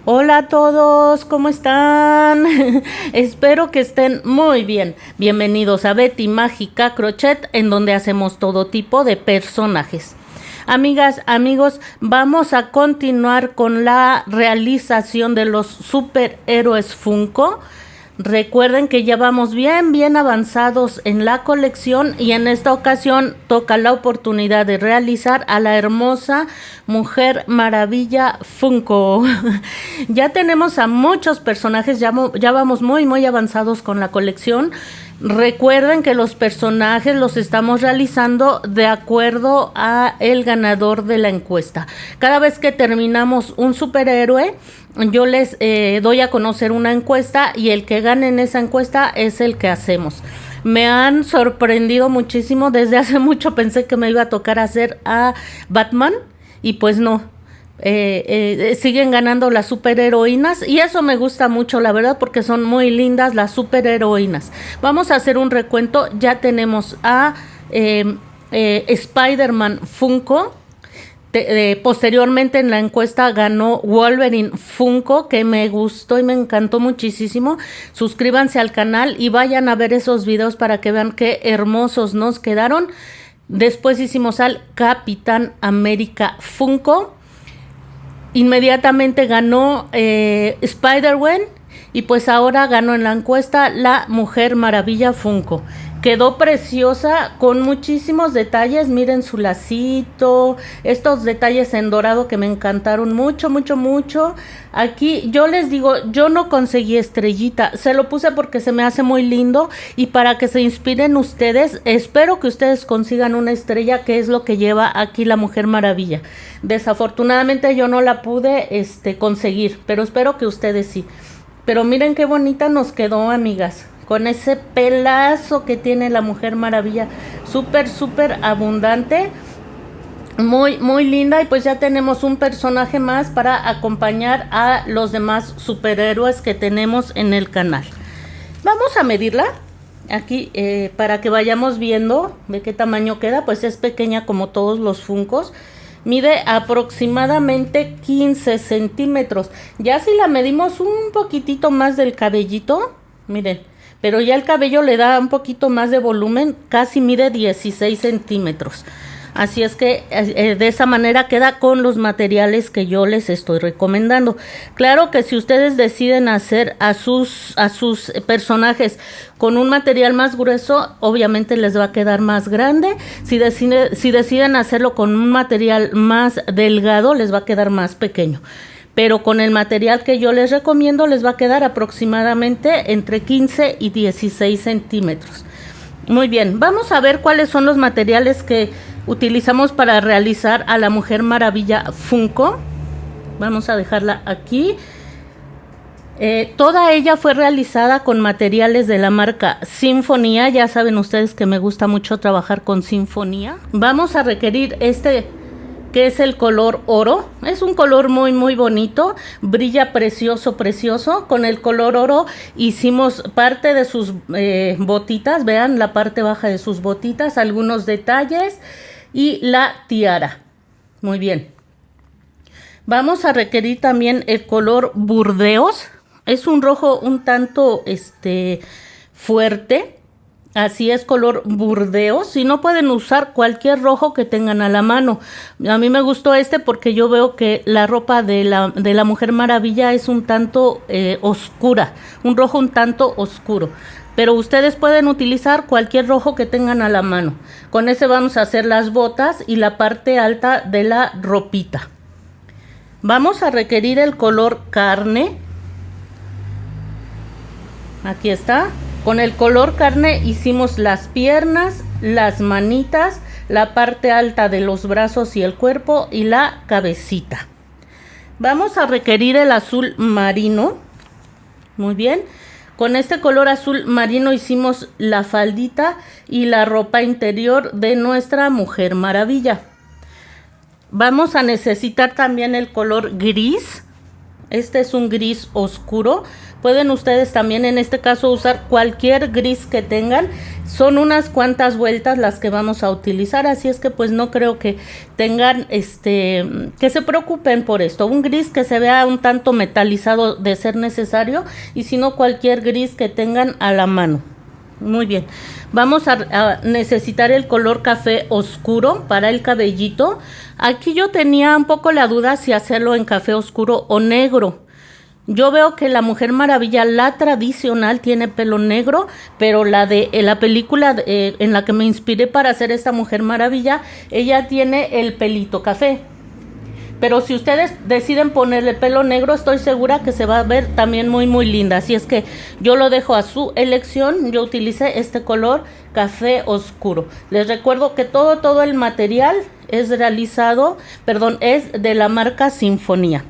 Hola a todos, ¿cómo están? Espero que estén muy bien. Bienvenidos a Betty Mágica Crochet, en donde hacemos todo tipo de personajes. Amigas, amigos, vamos a continuar con la realización de los superhéroes Funko. Recuerden que ya vamos bien avanzados en la colección y en esta ocasión toca la oportunidad de realizar a la hermosa Mujer Maravilla Funko. Ya tenemos a muchos personajes, ya vamos muy avanzados con la colección. Recuerden que los personajes los estamos realizando de acuerdo a el ganador de la encuesta. Cada vez que terminamos un superhéroe, yo les doy a conocer una encuesta y el que gane en esa encuesta es el que hacemos. Me han sorprendido muchísimo. Desde hace mucho pensé que me iba a tocar hacer a Batman y pues no. Siguen ganando las superheroínas y eso me gusta mucho, la verdad, porque son muy lindas las superheroínas. Vamos a hacer un recuento. Ya tenemos a Spider-Man Funko. Posteriormente en la encuesta ganó Wolverine Funko, que me gustó y me encantó muchísimo. Suscríbanse al canal y vayan a ver esos videos para que vean qué hermosos nos quedaron. Después hicimos al Capitán América Funko. Inmediatamente ganó Spider-Man y pues ahora ganó en la encuesta la Mujer Maravilla Funko. Quedó preciosa con muchísimos detalles. Miren su lacito, estos detalles en dorado que me encantaron mucho. Aquí yo les digo, yo no conseguí estrellita, se lo puse porque se me hace muy lindo y para que se inspiren ustedes. Espero que ustedes consigan una estrella, que es lo que lleva aquí la Mujer Maravilla. Desafortunadamente yo no la pude conseguir, pero espero que ustedes sí. Pero miren qué bonita nos quedó, amigas, con ese pelazo que tiene la Mujer Maravilla, súper abundante, muy linda. Y pues ya tenemos un personaje más para acompañar a los demás superhéroes que tenemos en el canal. Vamos a medirla aquí para que vayamos viendo de qué tamaño queda. Pues es pequeña como todos los Funkos. Mide aproximadamente 15 centímetros. Ya si la medimos un poquitito más del cabellito, miren, pero ya el cabello le da un poquito más de volumen, casi mide 16 centímetros. Así es que de esa manera queda con los materiales que yo les estoy recomendando. Claro que si ustedes deciden hacer a sus personajes con un material más grueso, obviamente les va a quedar más grande. Si deciden hacerlo con un material más delgado, les va a quedar más pequeño. Pero con el material que yo les recomiendo les va a quedar aproximadamente entre 15 y 16 centímetros. Muy bien, vamos a ver cuáles son los materiales que utilizamos para realizar a la Mujer Maravilla Funko. Vamos a dejarla aquí. Toda ella fue realizada con materiales de la marca Sinfonía. Ya saben ustedes que me gusta mucho trabajar con Sinfonía. Vamos a requerir que es el color oro. Es un color muy bonito, brilla precioso. Con el color oro hicimos parte de sus botitas, vean la parte baja de sus botitas, algunos detalles y la tiara. Muy bien. Vamos a requerir también el color burdeos. Es un rojo un tanto fuerte. Así es, color burdeos. Si no, pueden usar cualquier rojo que tengan a la mano. A mí me gustó porque yo veo que la ropa de la Mujer Maravilla es un tanto oscura. Un rojo un tanto oscuro. Pero ustedes pueden utilizar cualquier rojo que tengan a la mano. Con ese vamos a hacer las botas y la parte alta de la ropita. Vamos a requerir el color carne. Aquí está. Con el color carne hicimos las piernas, las manitas, la parte alta de los brazos y el cuerpo y la cabecita. Vamos a requerir el azul marino. Muy bien. Con este color azul marino hicimos la faldita y la ropa interior de nuestra Mujer Maravilla. Vamos a necesitar también el color gris. Este es un gris oscuro. Pueden ustedes también en este caso usar cualquier gris que tengan. Son unas cuantas vueltas las que vamos a utilizar, así es que pues no creo que tengan que se preocupen por esto. Un gris que se vea un tanto metalizado de ser necesario, y si no, cualquier gris que tengan a la mano. Muy bien, vamos a necesitar el color café oscuro para el cabellito. Aquí yo tenía un poco la duda si hacerlo en café oscuro o negro. Yo veo que la Mujer Maravilla, la tradicional, tiene pelo negro, pero la de la película en la que me inspiré para hacer esta Mujer Maravilla, ella tiene el pelito café. Pero si ustedes deciden ponerle pelo negro, estoy segura que se va a ver también muy muy linda. Así es que yo lo dejo a su elección. Yo utilicé este color café oscuro. Les recuerdo que todo el material es es de la marca Sinfonía.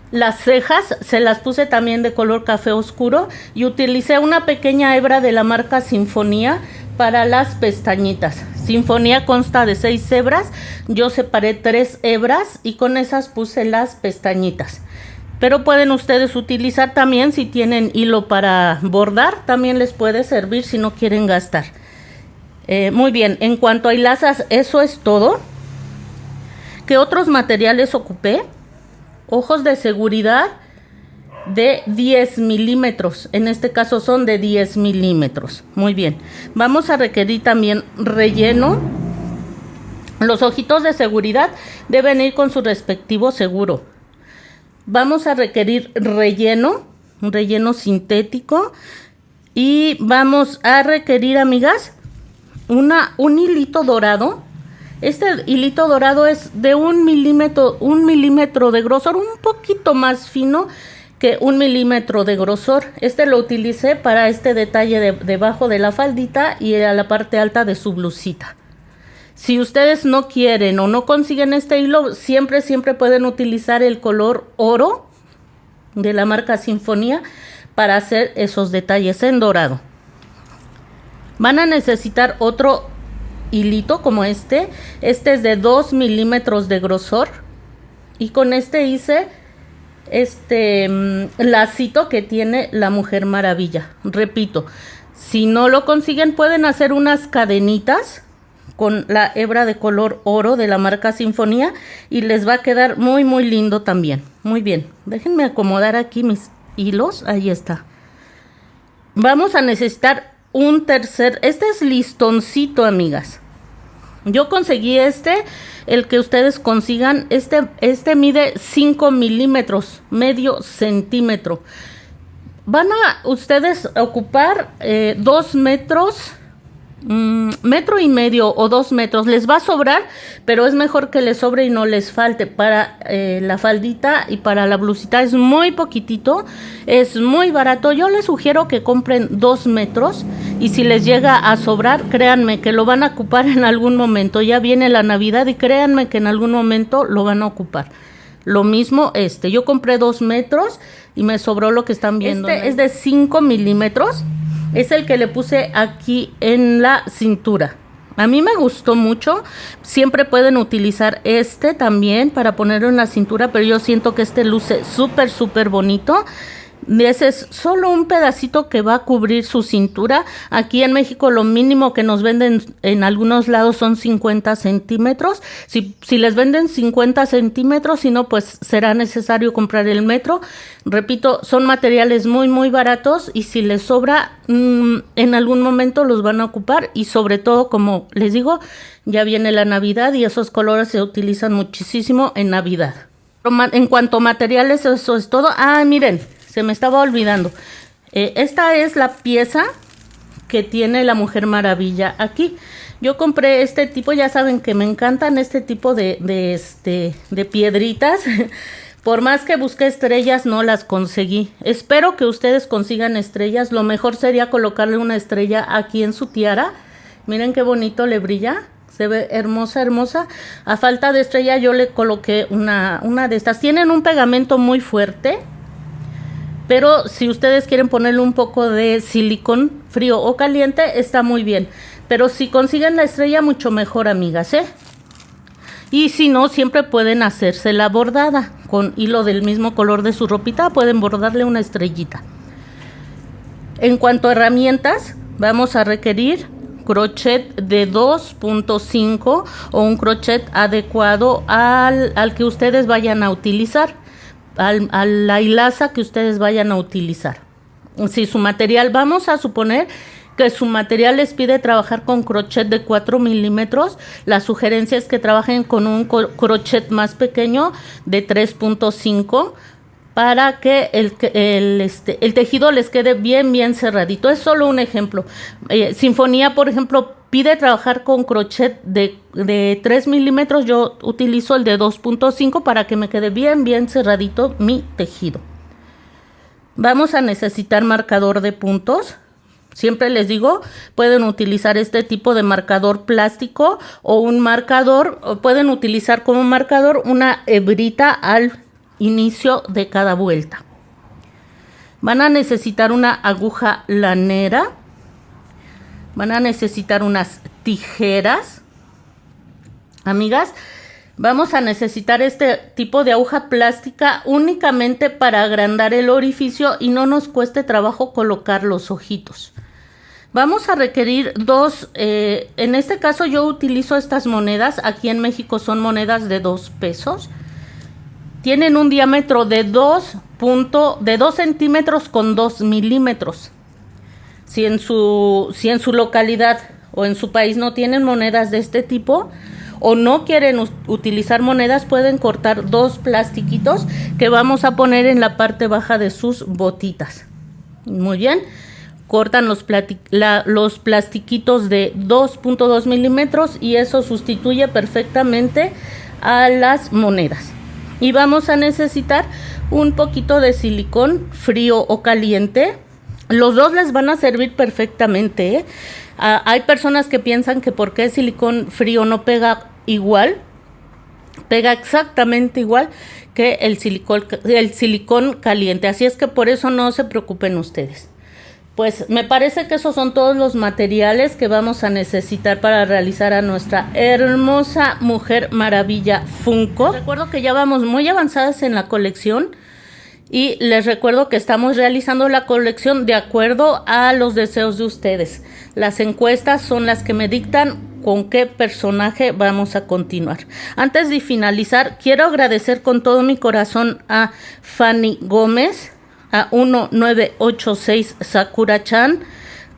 Las cejas se las puse también de color café oscuro y utilicé una pequeña hebra de la marca Sinfonía para las pestañitas. Sinfonía consta de 6 hebras, yo separé 3 hebras y con esas puse las pestañitas. Pero pueden ustedes utilizar también, si tienen hilo para bordar, también les puede servir si no quieren gastar. Muy bien, en cuanto a hilazas, eso es todo. ¿Qué otros materiales ocupé? Ojos de seguridad de 10 milímetros. En este caso son de 10 milímetros. Muy bien. Vamos a requerir también relleno. Los ojitos de seguridad deben ir con su respectivo seguro. Vamos a requerir relleno. Un relleno sintético. Y vamos a requerir, amigas, un hilito dorado. Este hilito dorado es de 1 milímetro de grosor, un poquito más fino que 1 milímetro de grosor. Este lo utilicé para este detalle debajo de la faldita y a la parte alta de su blusita. Si ustedes no quieren o no consiguen este hilo, siempre pueden utilizar el color oro de la marca Sinfonía para hacer esos detalles en dorado. Van a necesitar otro hilito como este es de 2 milímetros de grosor, y con este hice lacito que tiene la Mujer Maravilla. Repito, si no lo consiguen, pueden hacer unas cadenitas con la hebra de color oro de la marca Sinfonía y les va a quedar muy muy lindo también. Muy bien, déjenme acomodar aquí mis hilos. Ahí está. Vamos a necesitar este es listoncito, amigas. Yo conseguí el que ustedes consigan. Este mide 5 milímetros, medio centímetro. Van a ustedes ocupar 2 metros, metro y medio o 2 metros. Les va a sobrar, pero es mejor que les sobre y no les falte. Para la faldita y para la blusita es muy poquitito, es muy barato. Yo les sugiero que compren 2 metros y si les llega a sobrar, créanme que lo van a ocupar en algún momento. Ya viene la Navidad y créanme que en algún momento lo van a ocupar. Lo mismo yo compré 2 metros y me sobró lo que están viendo. Es de 5 milímetros. Es el que le puse aquí en la cintura. A mí me gustó mucho. Siempre pueden utilizar también para ponerlo en la cintura, pero yo siento que luce súper bonito. Ese es solo un pedacito que va a cubrir su cintura. Aquí en México lo mínimo que nos venden en algunos lados son 50 centímetros. Si les venden 50 centímetros, si no, pues será necesario comprar el metro. Repito, son materiales muy baratos y si les sobra, en algún momento los van a ocupar. Y sobre todo, como les digo, ya viene la Navidad y esos colores se utilizan muchísimo en Navidad. En cuanto a materiales, eso es todo. Miren, se me estaba olvidando. Esta es la pieza que tiene la Mujer Maravilla aquí. Yo compré este tipo, ya saben que me encantan este tipo de piedritas. Por más que busqué estrellas, no las conseguí. Espero que ustedes consigan estrellas. Lo mejor sería colocarle una estrella aquí en su tiara. Miren qué bonito le brilla. Se ve hermosa. A falta de estrella yo le coloqué una de estas. Tienen un pegamento muy fuerte, pero si ustedes quieren ponerle un poco de silicón frío o caliente, está muy bien. Pero si consiguen la estrella, mucho mejor, amigas, Y si no, siempre pueden hacerse la bordada. con hilo del mismo color de su ropita, pueden bordarle una estrellita. En cuanto a herramientas, vamos a requerir crochet de 2.5 o un crochet adecuado al que ustedes vayan a utilizar, a la hilaza que ustedes vayan a utilizar. Si su material, vamos a suponer que su material les pide trabajar con crochet de 4 milímetros, la sugerencia es que trabajen con un crochet más pequeño de 3.5 para que el tejido les quede bien cerradito. Es solo un ejemplo. Sinfonía, por ejemplo, pide trabajar con crochet de 3 milímetros. Yo utilizo el de 2.5 para que me quede bien cerradito mi tejido. Vamos a necesitar marcador de puntos. Siempre les digo, pueden utilizar este tipo de marcador plástico o un marcador, o pueden utilizar como marcador una hebrita al inicio de cada vuelta. Van a necesitar una aguja lanera, van a necesitar unas tijeras. Amigas, vamos a necesitar este tipo de aguja plástica únicamente para agrandar el orificio y no nos cueste trabajo colocar los ojitos. Vamos a requerir en este caso yo utilizo estas monedas, aquí en México son monedas de 2 pesos. Tienen un diámetro de 2 centímetros con 2 milímetros. Si en su localidad o en su país no tienen monedas de este tipo o no quieren utilizar monedas, pueden cortar 2 plastiquitos que vamos a poner en la parte baja de sus botitas. Muy bien. Cortan los plastiquitos de 2.2 milímetros y eso sustituye perfectamente a las monedas. Y vamos a necesitar un poquito de silicón frío o caliente. Los dos les van a servir perfectamente, ¿eh? Hay personas que piensan que porque el silicón frío no pega igual. Pega exactamente igual que el silicón caliente. Así es que por eso no se preocupen ustedes. Pues me parece que esos son todos los materiales que vamos a necesitar para realizar a nuestra hermosa Mujer Maravilla Funko. Recuerdo que ya vamos muy avanzadas en la colección y les recuerdo que estamos realizando la colección de acuerdo a los deseos de ustedes. Las encuestas son las que me dictan con qué personaje vamos a continuar. Antes de finalizar, quiero agradecer con todo mi corazón a Fanny Gómez, a 1986 Sakura-chan,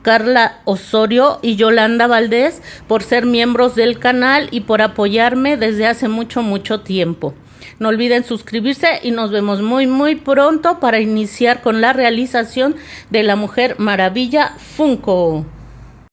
Carla Osorio y Yolanda Valdés por ser miembros del canal y por apoyarme desde hace mucho tiempo. No olviden suscribirse y nos vemos muy pronto para iniciar con la realización de la Mujer Maravilla Funko.